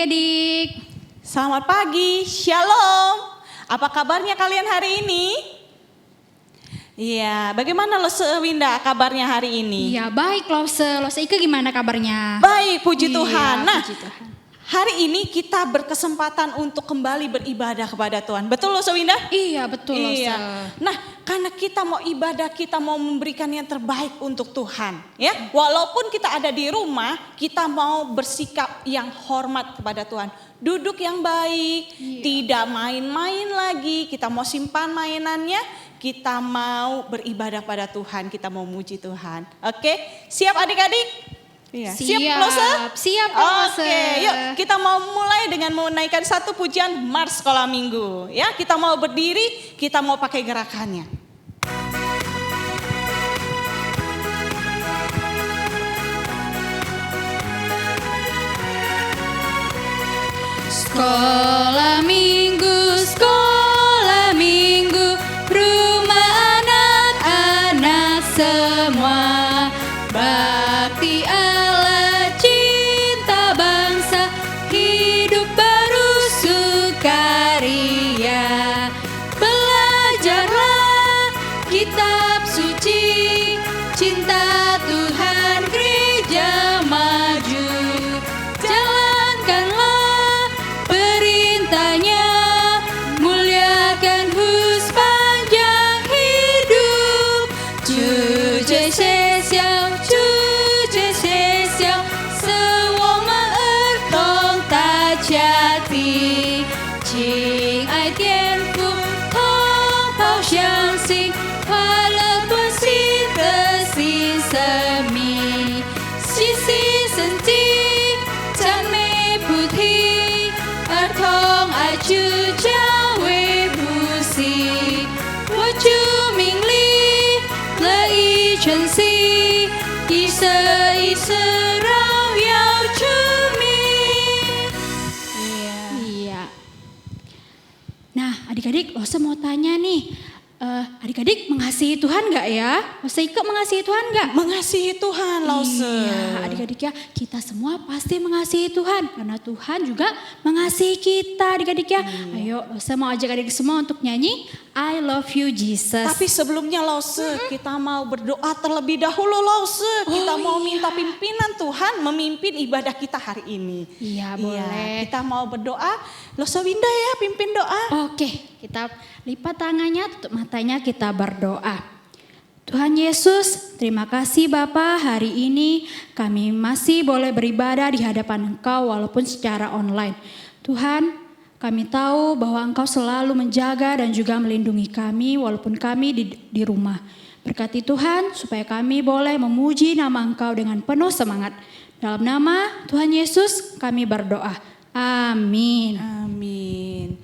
adik-adik. Selamat pagi, Shalom. Apa kabarnya kalian hari ini? Iya, bagaimana Lose Winda kabarnya hari ini? Iya, baik Lose Ike gimana kabarnya? Baik, puji Tuhan. Nah, puji Tuhan. hari ini kita berkesempatan untuk kembali beribadah kepada Tuhan. Betul Lose Winda? Iya, betul Lose. Iya. Nah, karena kita mau ibadah, kita mau memberikan yang terbaik untuk Tuhan. Ya, walaupun kita ada di rumah, kita mau bersikap yang hormat kepada Tuhan. Duduk yang baik, tidak main-main lagi. Kita mau simpan mainannya, kita mau beribadah pada Tuhan, kita mau muji Tuhan. Oke, siap adik-adik? Iya. Siap Lose? Siap Lose. Oke, yuk kita mau mulai dengan menaikkan satu pujian Mars Sekolah Minggu. Ya, kita mau berdiri, kita mau pakai gerakannya. Sekolah minggu, rumah anak-anak semua. Bakti Allah, cinta bangsa, hidup baru sukaria. Belajarlah kitab suci, cinta Tuhan gereja maju. Jalankanlah perintahnya, muliakan sepanjang hidup. Cuce sesiao, semua ertong tak jati. Ching ai tian fu, tong pao xiang xing, 快乐关心的心生命，细细生机，赞美菩提，儿童爱主教为不息。我主命令，乐意晨曦，一色一色荣耀出名。Iya. Nah, adik-adik, Lose mau tanya nih, adik-adik mengasihi Tuhan nggak ya? Lose Ike mengasihi Tuhan nggak? Mengasihi Tuhan, Lose. Iya, adik-adik ya, kita semua pasti mengasihi Tuhan karena Tuhan juga mengasihi kita, adik-adik ya. Ayo, Lose mau ajak adik semua untuk nyanyi I Love You Jesus. Tapi sebelumnya Lose, kita mau berdoa terlebih dahulu Lose. Kita mau minta pimpinan Tuhan memimpin ibadah kita hari ini. Iya, boleh. Kita mau berdoa, Lose Winda ya pimpin doa. Oke, kita lipat tangannya, tutup matanya, kita berdoa. Tuhan Yesus, terima kasih Bapa, hari ini kami masih boleh beribadah di hadapan Engkau walaupun secara online. Tuhan, kami tahu bahwa Engkau selalu menjaga dan juga melindungi kami walaupun kami di rumah. Berkati Tuhan supaya kami boleh memuji nama Engkau dengan penuh semangat. Dalam nama Tuhan Yesus kami berdoa. Amin. Amin.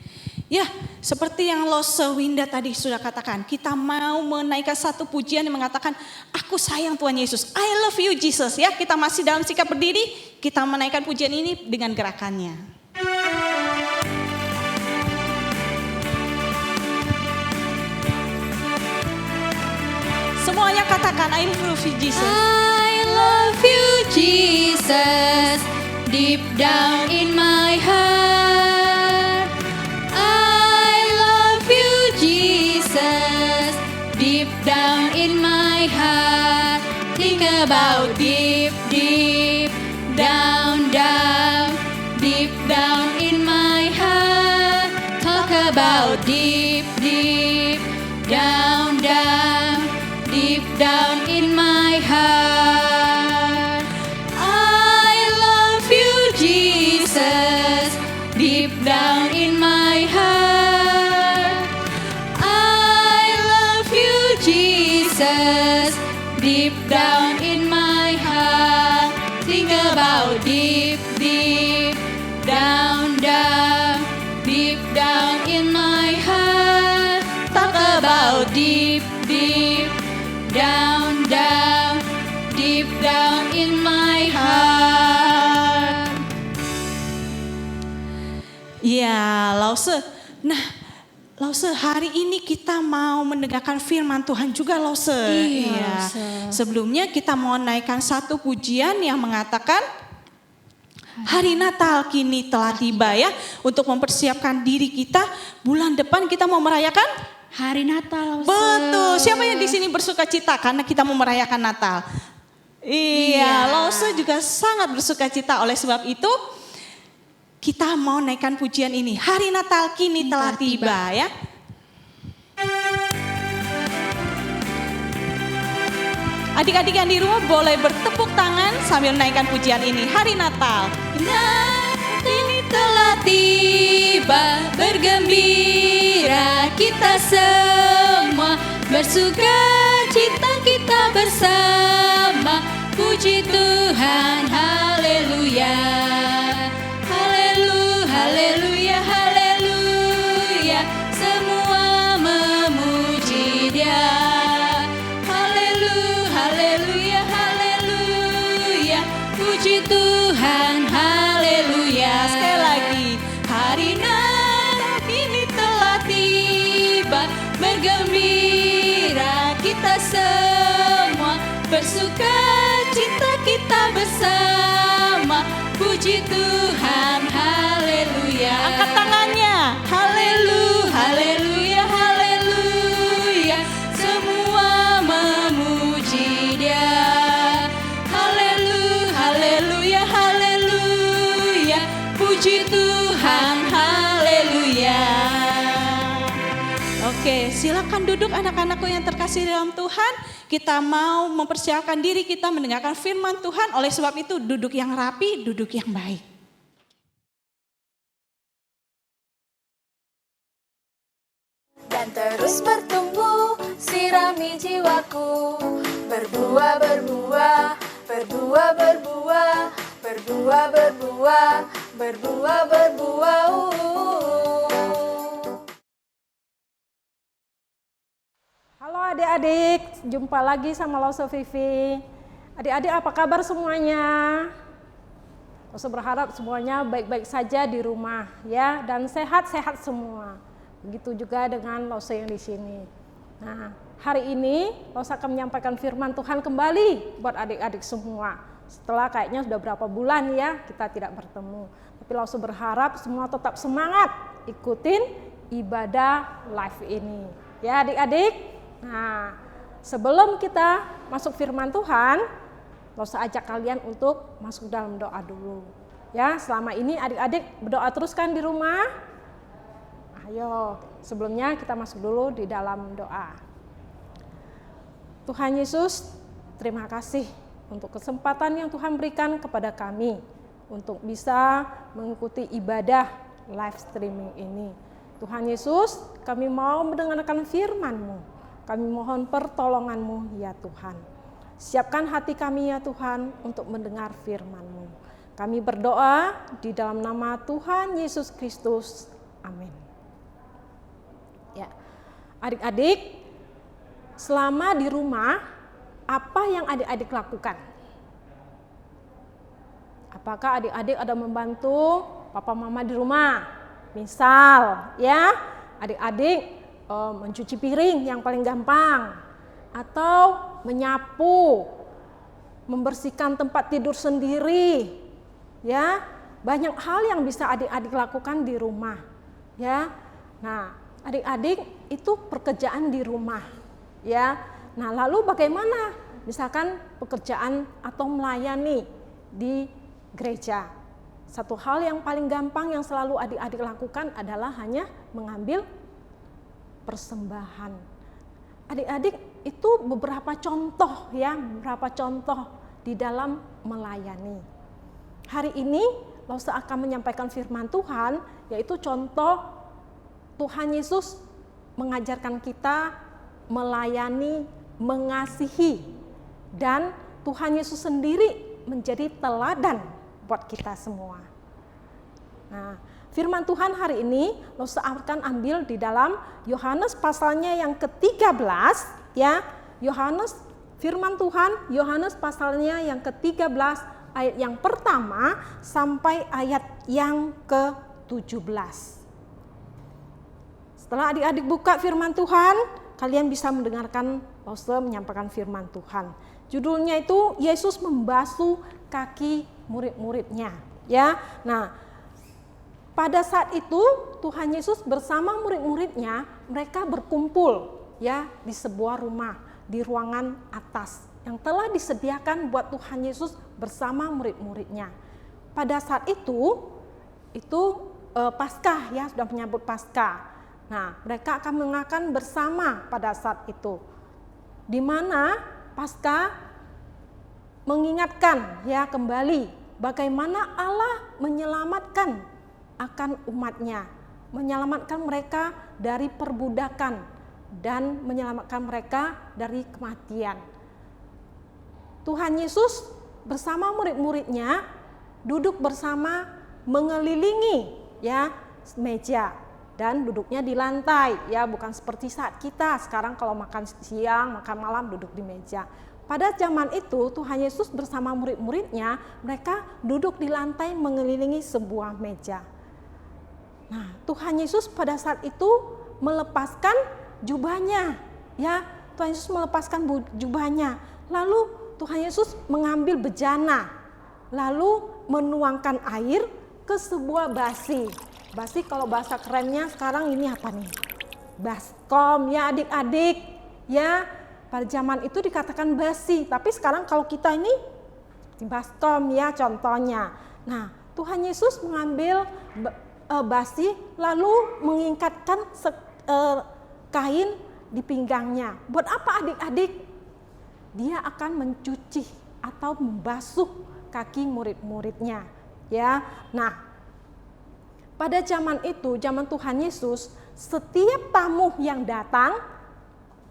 Ya, seperti yang Lose Winda tadi sudah katakan, kita mau menaikkan satu pujian yang mengatakan, aku sayang Tuhan Yesus, I love you Jesus. Ya, kita masih dalam sikap berdiri, kita menaikkan pujian ini dengan gerakannya. Semuanya katakan, I love you Jesus. I love you Jesus, deep down in my heart. I love you Jesus, deep down in my heart. Think about deep down, deep down in my heart. Talk about deep down, deep down in my heart. I love you Jesus, deep down in my heart. I love you Jesus, deep down in my heart. Think about deep down, deep down in my heart. Talk about deep down, deep down in my heart. Ya, Lause. Nah, Lause, hari ini kita mau mendengarkan firman Tuhan juga Lause. Iya, Lause. Sebelumnya kita mau naikkan satu pujian yang mengatakan Hari Natal kini telah tiba ya. Untuk mempersiapkan diri kita, bulan depan kita mau merayakan Hari Natal. betul. Siapa yang di sini bersuka cita karena kita mau merayakan Natal? Iya, Lause juga sangat bersuka cita. Oleh sebab itu, kita mau naikkan pujian ini. Hari Natal kini telah tiba ya. Adik-adik yang di rumah boleh bertepuk tangan sambil naikkan pujian ini. Hari Natal. Nah, ini telah tiba, bergembira kita semua, bersuka cita kita bersama, puji Tuhan, haleluya. Haleluya, haleluya, haleluya, semua memuji Dia. Haleluya, haleluya, haleluya, puji Tuhan, haleluya. Sekali lagi. Hari Natal ini telah tiba, bergembira kita semua, bersuka cita kita bersama, puji Tuhan, haleluya. Angkat tangannya. Haleluya, haleluya, haleluya, semua memuji Dia. Haleluya, haleluya, haleluya, puji Tuhan, haleluya. Oke, silakan duduk anak-anakku yang terkasih dalam Tuhan. Kita mau mempersiapkan diri kita mendengarkan firman Tuhan. Oleh sebab itu duduk yang rapi, duduk yang baik. Dan terus bertumbuh, sirami jiwaku, berbuah, berbuah, berbuah, berbuah, berbuah, berbuah, berbuah, berbuah. Halo adik-adik, jumpa lagi sama Lause Vivi. Adik-adik apa kabar semuanya? Lause berharap semuanya baik-baik saja di rumah ya, dan sehat-sehat semua. Begitu juga dengan Lause yang di sini. Nah, hari ini Lause akan menyampaikan firman Tuhan kembali buat adik-adik semua. Setelah kayaknya sudah berapa bulan ya kita tidak bertemu. Tapi Lause berharap semua tetap semangat ikutin ibadah live ini. Ya adik-adik. Nah, sebelum kita masuk firman Tuhan, Lause ajak kalian untuk masuk dalam doa dulu. Ya, selama ini adik-adik berdoa terus kan di rumah? Ayo, sebelumnya kita masuk dulu di dalam doa. Tuhan Yesus, terima kasih untuk kesempatan yang Tuhan berikan kepada kami untuk bisa mengikuti ibadah live streaming ini. Tuhan Yesus, kami mau mendengarkan firman-Mu. Kami mohon pertolongan-Mu ya Tuhan. Siapkan hati kami ya Tuhan untuk mendengar firman-Mu. Kami berdoa di dalam nama Tuhan Yesus Kristus. Amin. Ya, adik-adik, selama di rumah, apa yang adik-adik lakukan? Apakah adik-adik ada membantu papa mama di rumah? Misal, ya, adik-adik mencuci piring yang paling gampang, atau menyapu, membersihkan tempat tidur sendiri, ya, banyak hal yang bisa adik-adik lakukan di rumah, ya. Nah, adik-adik itu pekerjaan di rumah, ya. Nah, lalu bagaimana? Misalkan pekerjaan atau melayani di gereja. Satu hal yang paling gampang yang selalu adik-adik lakukan adalah hanya mengambil persembahan. Adik-adik itu beberapa contoh ya, beberapa contoh di dalam melayani. Hari ini Lause akan menyampaikan firman Tuhan, yaitu contoh Tuhan Yesus mengajarkan kita melayani, mengasihi, dan Tuhan Yesus sendiri menjadi teladan buat kita semua. Nah, firman Tuhan hari ini Lause akan ambil di dalam Yohanes pasalnya yang ke-13 ya. Yohanes, firman Tuhan Yohanes pasalnya yang ke-13 ayat yang pertama sampai ayat yang ke-17. Setelah adik-adik buka firman Tuhan, kalian bisa mendengarkan Lause menyampaikan firman Tuhan. Judulnya itu Yesus membasuh kaki murid-muridnya. Ya, nah pada saat itu Tuhan Yesus bersama murid-muridnya mereka berkumpul ya di sebuah rumah di ruangan atas yang telah disediakan buat Tuhan Yesus bersama murid-muridnya. Pada saat itu Paskah ya, sudah menyambut Paskah. Nah, mereka akan mengakan bersama pada saat itu. Di mana Paskah mengingatkan ya kembali bagaimana Allah menyelamatkan akan umatnya, menyelamatkan mereka dari perbudakan dan menyelamatkan mereka dari kematian. Tuhan Yesus bersama murid-muridnya duduk bersama mengelilingi ya meja dan duduknya di lantai ya, bukan seperti saat kita sekarang kalau makan siang, makan malam duduk di meja. Pada zaman itu Tuhan Yesus bersama murid-muridnya mereka duduk di lantai mengelilingi sebuah meja. Nah, Tuhan Yesus pada saat itu melepaskan jubahnya, ya. Tuhan Yesus melepaskan jubahnya. Lalu Tuhan Yesus mengambil bejana, lalu menuangkan air ke sebuah basi. Basi kalau bahasa kerennya sekarang ini apa nih? Baskom ya adik-adik, ya. Pada zaman itu dikatakan basi, tapi sekarang kalau kita ini baskom ya contohnya. Nah, Tuhan Yesus mengambil basi lalu mengikatkan kain di pinggangnya. Buat apa adik-adik? Dia akan mencuci atau membasuh kaki murid-muridnya, ya. Nah, pada zaman itu, zaman Tuhan Yesus, setiap tamu yang datang,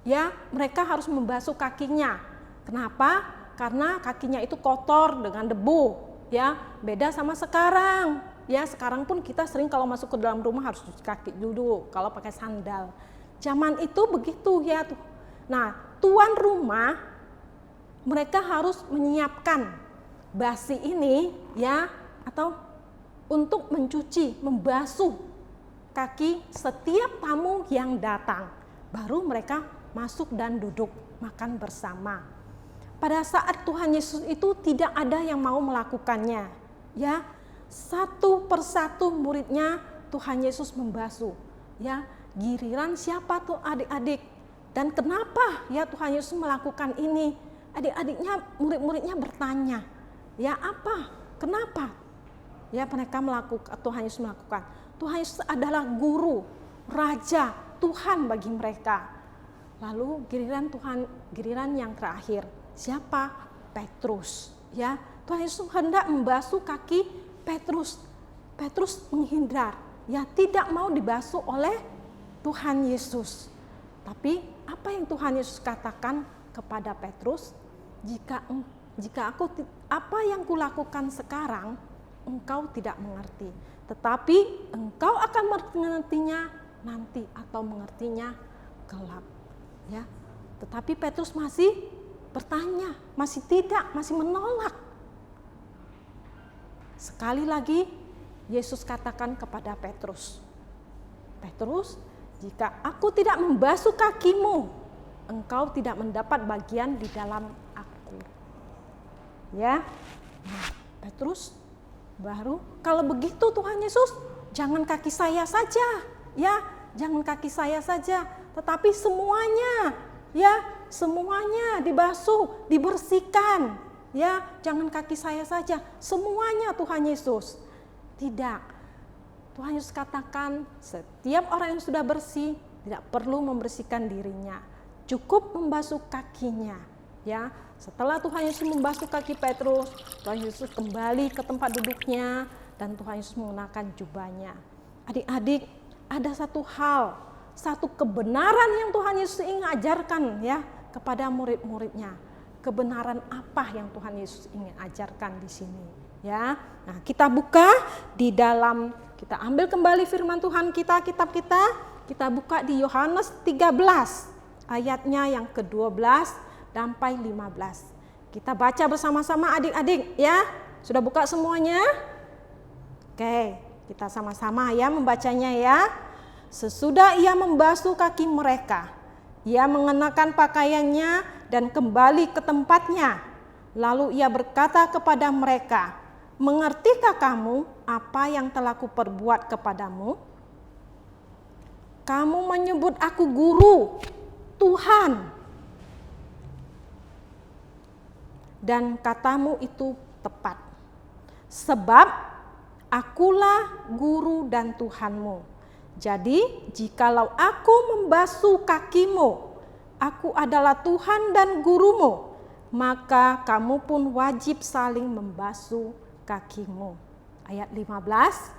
ya, mereka harus membasuh kakinya. Kenapa? Karena kakinya itu kotor dengan debu, ya. Beda sama sekarang. Ya, sekarang pun kita sering kalau masuk ke dalam rumah harus cuci kaki dulu kalau pakai sandal. Zaman itu begitu ya tuh. Nah, tuan rumah mereka harus menyiapkan basi ini ya atau untuk mencuci, membasuh kaki setiap tamu yang datang. Baru mereka masuk dan duduk makan bersama. Pada saat Tuhan Yesus itu tidak ada yang mau melakukannya, ya. Satu persatu muridnya Tuhan Yesus membasuh, ya. Giliran siapa tuh adik-adik? Dan kenapa ya Tuhan Yesus melakukan ini? Adik-adiknya, murid-muridnya bertanya, ya apa? Kenapa? Ya mereka melakukan, Tuhan Yesus melakukan. Tuhan Yesus adalah guru, raja, Tuhan bagi mereka. Lalu giliran yang terakhir, siapa? Petrus, ya. Tuhan Yesus hendak membasuh kaki Petrus. Petrus menghindar, ya tidak mau dibasuh oleh Tuhan Yesus. Tapi apa yang Tuhan Yesus katakan kepada Petrus? Jika apa yang kulakukan sekarang engkau tidak mengerti, tetapi engkau akan mengertinya nanti atau mengertinya kelak. Ya, tetapi Petrus masih bertanya, masih menolak. Sekali lagi Yesus katakan kepada Petrus, Petrus, jika aku tidak membasuh kakimu, engkau tidak mendapat bagian di dalam aku. Ya, nah, Petrus baru, kalau begitu Tuhan Yesus, jangan kaki saya saja, ya, jangan kaki saya saja, tetapi semuanya, ya, semuanya dibasuh, dibersihkan. Ya, jangan kaki saya saja, semuanya Tuhan Yesus. Tidak. Tuhan Yesus katakan setiap orang yang sudah bersih tidak perlu membersihkan dirinya. Cukup membasuh kakinya. Ya, setelah Tuhan Yesus membasuh kaki Petrus, Tuhan Yesus kembali ke tempat duduknya dan Tuhan Yesus menggunakan jubahnya. Adik-adik, ada satu hal, satu kebenaran yang Tuhan Yesus ingin ajarkan ya kepada murid-muridnya. Kebenaran apa yang Tuhan Yesus ingin ajarkan di sini, ya. Nah, kita buka di dalam, kita ambil kembali firman Tuhan kita, kitab kita buka di Yohanes 13 ayatnya yang ke-12 sampai 15. Kita baca bersama-sama adik-adik ya. Sudah buka semuanya? Oke, kita sama-sama ya membacanya ya. Sesudah ia membasuh kaki mereka, ia mengenakan pakaiannya dan kembali ke tempatnya. Lalu ia berkata kepada mereka, mengertikah kamu apa yang telah kuperbuat kepadamu? Kamu menyebut aku guru, Tuhan. Dan katamu itu tepat. Sebab akulah guru dan Tuhanmu. Jadi jikalau aku membasuh kakimu, aku adalah Tuhan dan gurumu, maka kamu pun wajib saling membasuh kakimu. Ayat 15,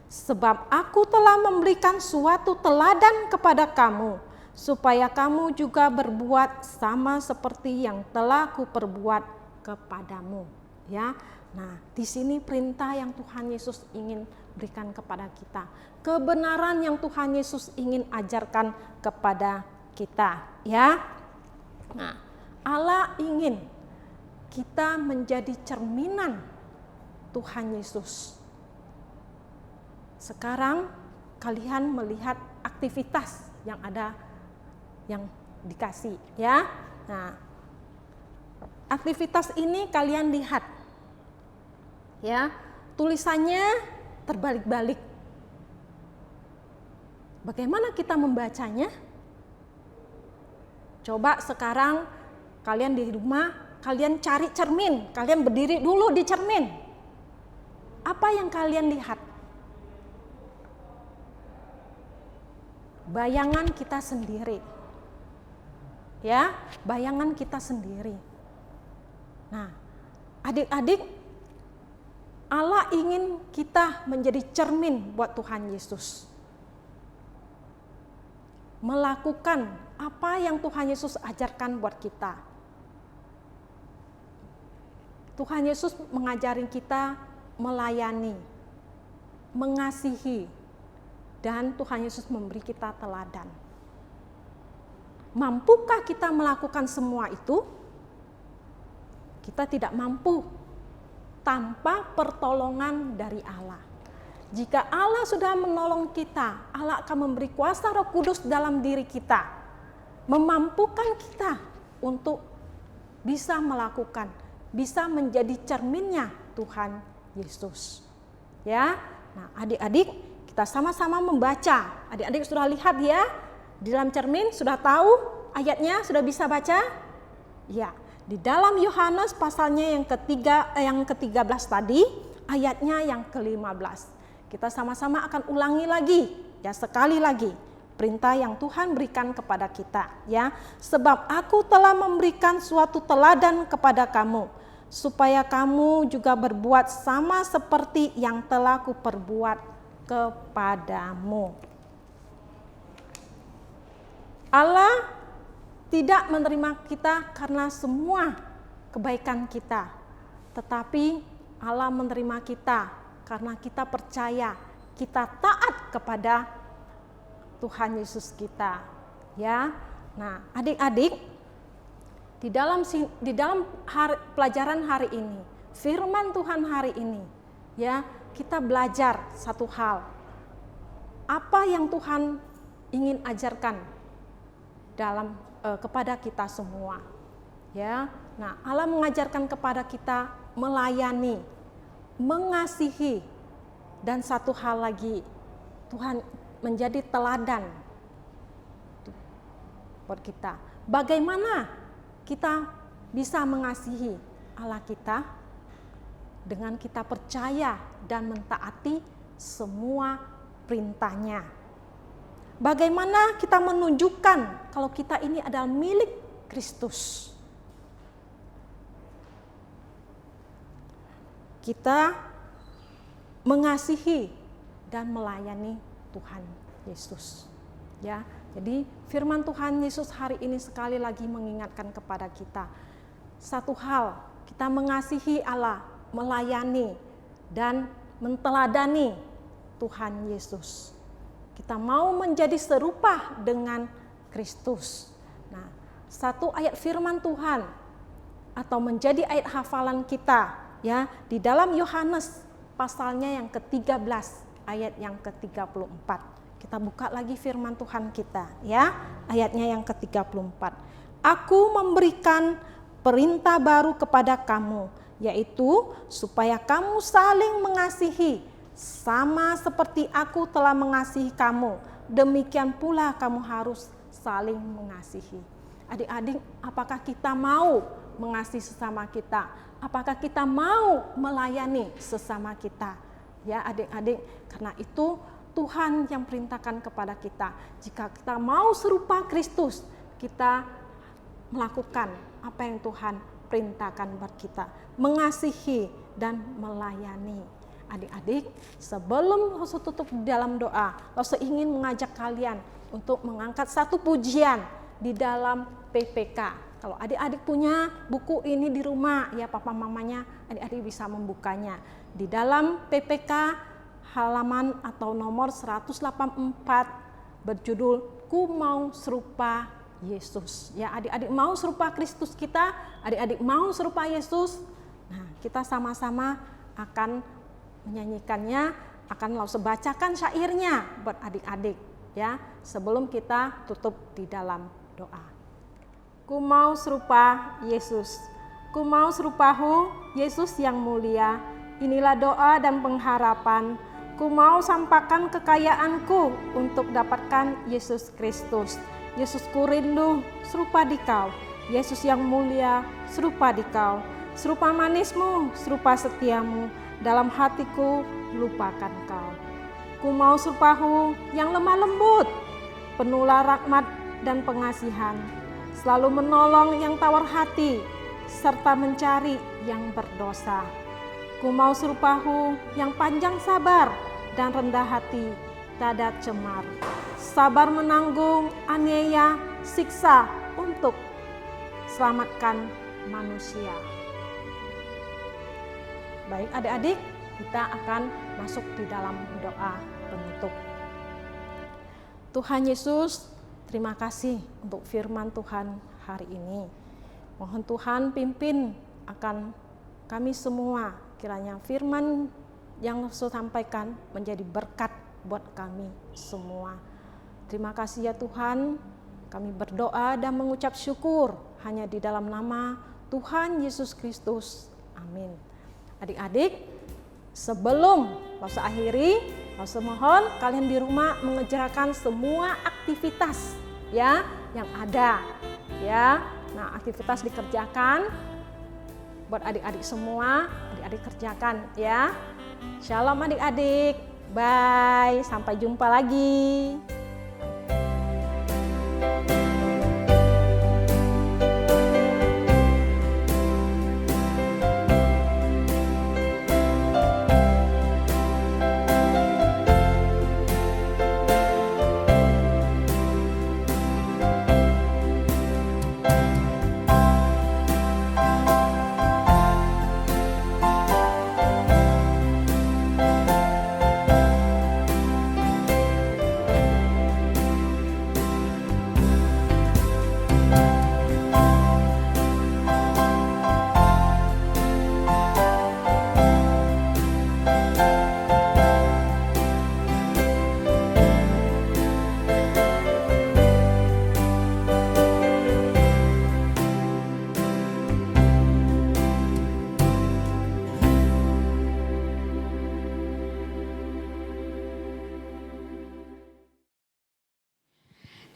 sebab aku telah memberikan suatu teladan kepada kamu, supaya kamu juga berbuat sama seperti yang telah kuperbuat kepadamu. Ya, nah di sini perintah yang Tuhan Yesus ingin berikan kepada kita, kebenaran yang Tuhan Yesus ingin ajarkan kepada kita. Ya, nah Allah ingin kita menjadi cerminan Tuhan Yesus. Sekarang kalian melihat aktivitas yang ada, yang dikasih, ya. Nah, aktivitas ini kalian lihat, ya. Tulisannya terbalik-balik. Bagaimana kita membacanya? Coba sekarang kalian di rumah, kalian cari cermin, kalian berdiri dulu di cermin. Apa yang kalian lihat? Bayangan kita sendiri. Ya, bayangan kita sendiri. Nah, adik-adik, Allah ingin kita menjadi cermin buat Tuhan Yesus. Melakukan apa yang Tuhan Yesus ajarkan buat kita. Tuhan Yesus mengajarin kita melayani, mengasihi, dan Tuhan Yesus memberi kita teladan. Mampukah kita melakukan semua itu? Kita tidak mampu tanpa pertolongan dari Allah. Jika Allah sudah menolong kita, Allah akan memberi kuasa Roh Kudus dalam diri kita, memampukan kita untuk bisa melakukan, bisa menjadi cerminnya Tuhan Yesus. Ya, nah adik-adik kita sama-sama membaca. Adik-adik sudah lihat ya, di dalam cermin sudah tahu ayatnya, sudah bisa baca? Ya, di dalam Yohanes pasalnya yang ke-13 tadi, ayatnya yang ke-15. Kita sama-sama akan ulangi lagi, ya sekali lagi. Perintah yang Tuhan berikan kepada kita, ya. Sebab aku telah memberikan suatu teladan kepada kamu, supaya kamu juga berbuat sama seperti yang telah kuperbuat kepadamu. Allah tidak menerima kita karena semua kebaikan kita, tetapi Allah menerima kita karena kita percaya, kita taat kepada Tuhan Yesus kita. Ya, nah adik-adik, di dalam pelajaran hari ini, firman Tuhan hari ini, ya, kita belajar satu hal. Apa yang Tuhan ingin ajarkan kepada kita semua. Ya. Nah, Allah mengajarkan kepada kita melayani, mengasihi, dan satu hal lagi, Tuhan menjadi teladan buat kita. Bagaimana kita bisa mengasihi Allah kita? Dengan kita percaya dan mentaati semua perintahnya. Bagaimana kita menunjukkan kalau kita ini adalah milik Kristus? Kita mengasihi dan melayani Tuhan Yesus. Ya, jadi firman Tuhan Yesus hari ini sekali lagi mengingatkan kepada kita satu hal, kita mengasihi Allah, melayani dan menteladani Tuhan Yesus. Kita mau menjadi serupa dengan Kristus. Nah, satu ayat firman Tuhan atau menjadi ayat hafalan kita, ya, di dalam Yohanes pasalnya yang ke-13 ayat yang ke-34. Kita buka lagi firman Tuhan kita, ya, ayatnya yang ke-34. Aku memberikan perintah baru kepada kamu, yaitu supaya kamu saling mengasihi, sama seperti aku telah mengasihi kamu, demikian pula kamu harus saling mengasihi. Adik-adik, apakah kita mau mengasihi sesama kita? Apakah kita mau melayani sesama kita? Ya adik-adik, karena itu Tuhan yang perintahkan kepada kita. Jika kita mau serupa Kristus, kita melakukan apa yang Tuhan perintahkan buat kita, mengasihi dan melayani. Adik-adik, sebelum Lose tutup di dalam doa, Lose ingin mengajak kalian untuk mengangkat satu pujian di dalam PPK. Kalau adik-adik punya buku ini di rumah, ya papa mamanya, adik-adik bisa membukanya. Di dalam PPK halaman atau nomor 184 berjudul Ku Mau Serupa Yesus. Ya adik-adik mau serupa Kristus kita, adik-adik mau serupa Yesus. Nah, kita sama-sama akan menyanyikannya, akan Lause bacakan syairnya buat adik-adik ya, sebelum kita tutup di dalam doa. Ku mau serupa Yesus, ku mau serupahu Yesus yang mulia. Inilah doa dan pengharapan. Ku mau sampaikan kekayaanku untuk dapatkan Yesus Kristus. Yesus ku rindu serupa dikau, Yesus yang mulia serupa dikau, serupa manismu, serupa setiamu, dalam hatiku lupakan kau. Ku mau serupahu yang lemah lembut, penuh rahmat dan pengasihan, selalu menolong yang tawar hati, serta mencari yang berdosa. Ku mau serupahu yang panjang sabar dan rendah hati, tak cemar, sabar menanggung aniaya, siksa untuk selamatkan manusia. Baik adik-adik, kita akan masuk di dalam doa penutup. Tuhan Yesus, terima kasih untuk firman Tuhan hari ini. Mohon Tuhan pimpin akan kami semua, kiranya firman yang Lause sampaikan menjadi berkat buat kami semua. Terima kasih ya Tuhan, kami berdoa dan mengucap syukur hanya di dalam nama Tuhan Yesus Kristus. Amin. Adik-adik, sebelum Lause akhiri, Lause mohon kalian di rumah mengerjakan semua aktivitas ya yang ada ya. Nah, aktivitas dikerjakan buat adik-adik semua, adik-adik kerjakan ya. Shalom adik-adik. Bye, sampai jumpa lagi.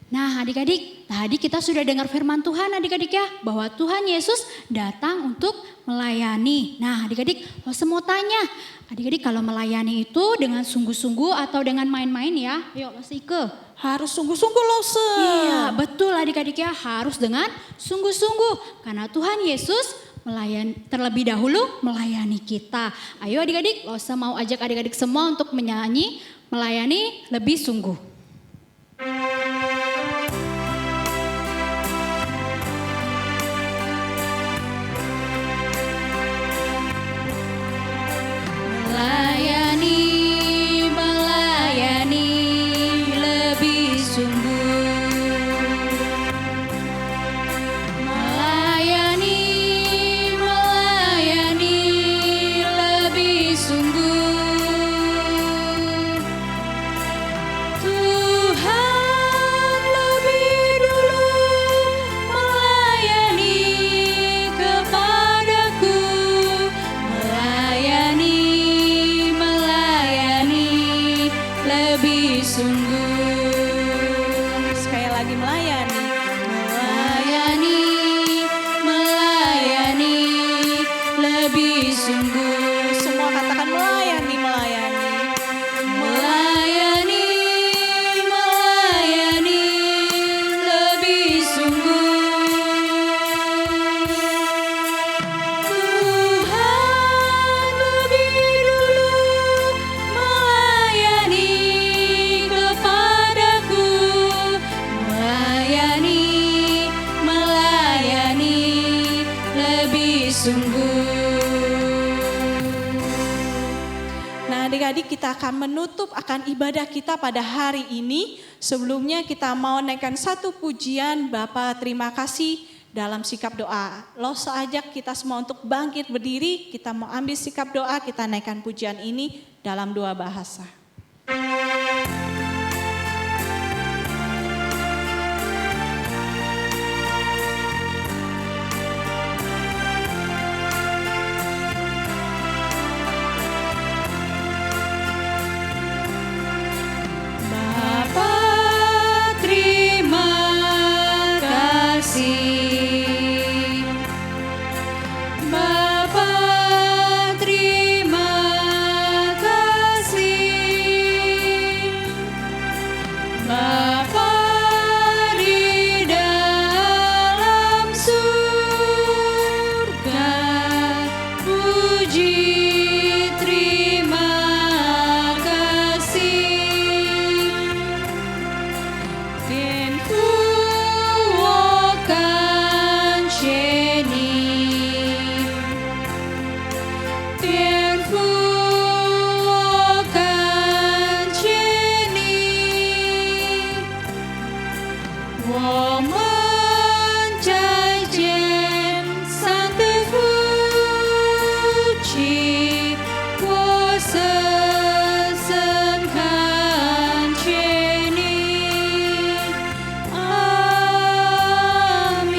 Nah adik-adik, tadi kita sudah dengar firman Tuhan adik-adik ya, bahwa Tuhan Yesus datang untuk melayani. Nah adik-adik, Lause mau tanya, adik-adik kalau melayani itu dengan sungguh-sungguh atau dengan main-main ya? Yuk Lause Ike. Harus sungguh-sungguh Lause. Iya betul adik-adik ya, harus dengan sungguh-sungguh. Karena Tuhan Yesus terlebih dahulu melayani kita. Ayo adik-adik, Lause mau ajak adik-adik semua untuk menyanyi, melayani lebih sungguh. Melayani lebih sungguh. Melayani lebih sungguh. Tuhan sungguh. Sekali lagi melayani. Melayani, melayani, lebih sungguh. Semua katakan melayani, melayani. Melayani, melayani, lebih sungguh. Tuhan lebih dulu melayani kepadaku. Melayani, melayani, lebih sungguh. Nah, adik-adik, kita akan menutup akan ibadah kita pada hari ini. Sebelumnya kita mau naikkan satu pujian. Bapak, terima kasih dalam sikap doa. Los ajak kita semua untuk bangkit berdiri. Kita mau ambil sikap doa, kita naikkan pujian ini dalam 2 bahasa. Bapa, terima kasih. Bapa, terima kasih. Bapa di dalam surga, puji terima kasih. Thiên Phú Vô Can Chế Ni, Thiên Phú Vô Can Chế Ni, 我们再见，三对夫妻，我深深看见你，阿明。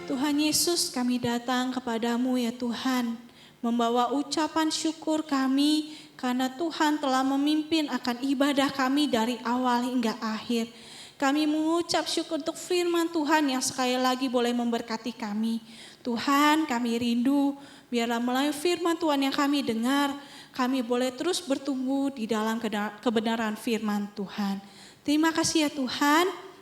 Tuhan Yesus, kami datang kepadamu ya Tuhan, membawa ucapan syukur kami karena Tuhan telah memimpin akan ibadah kami dari awal hingga akhir. Kami mengucap syukur untuk firman Tuhan yang sekali lagi boleh memberkati kami. Tuhan, kami rindu biarlah melalui firman Tuhan yang kami dengar, kami boleh terus bertumbuh di dalam kebenaran firman Tuhan. Terima kasih ya Tuhan.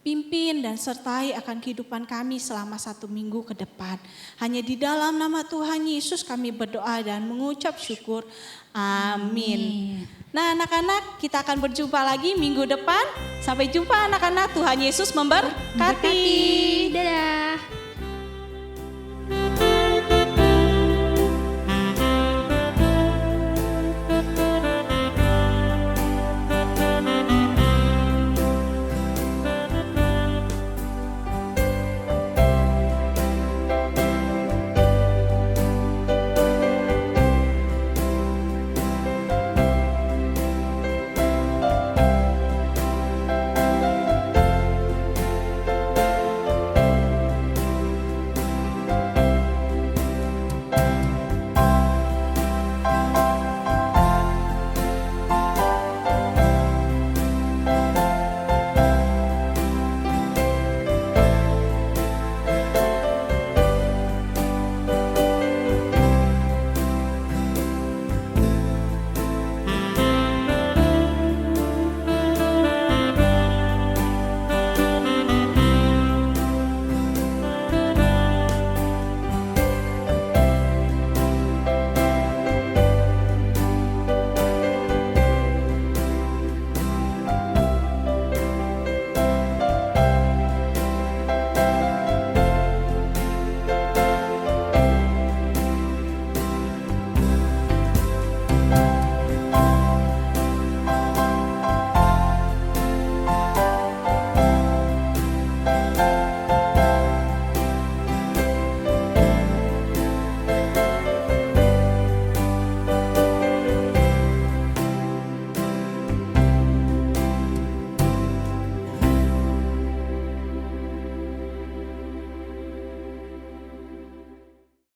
Pimpin dan sertai akan kehidupan kami selama 1 minggu ke depan. Hanya di dalam nama Tuhan Yesus kami berdoa dan mengucap syukur. Amin. Nah anak-anak, kita akan berjumpa lagi minggu depan. Sampai jumpa anak-anak, Tuhan Yesus memberkati. Dadah.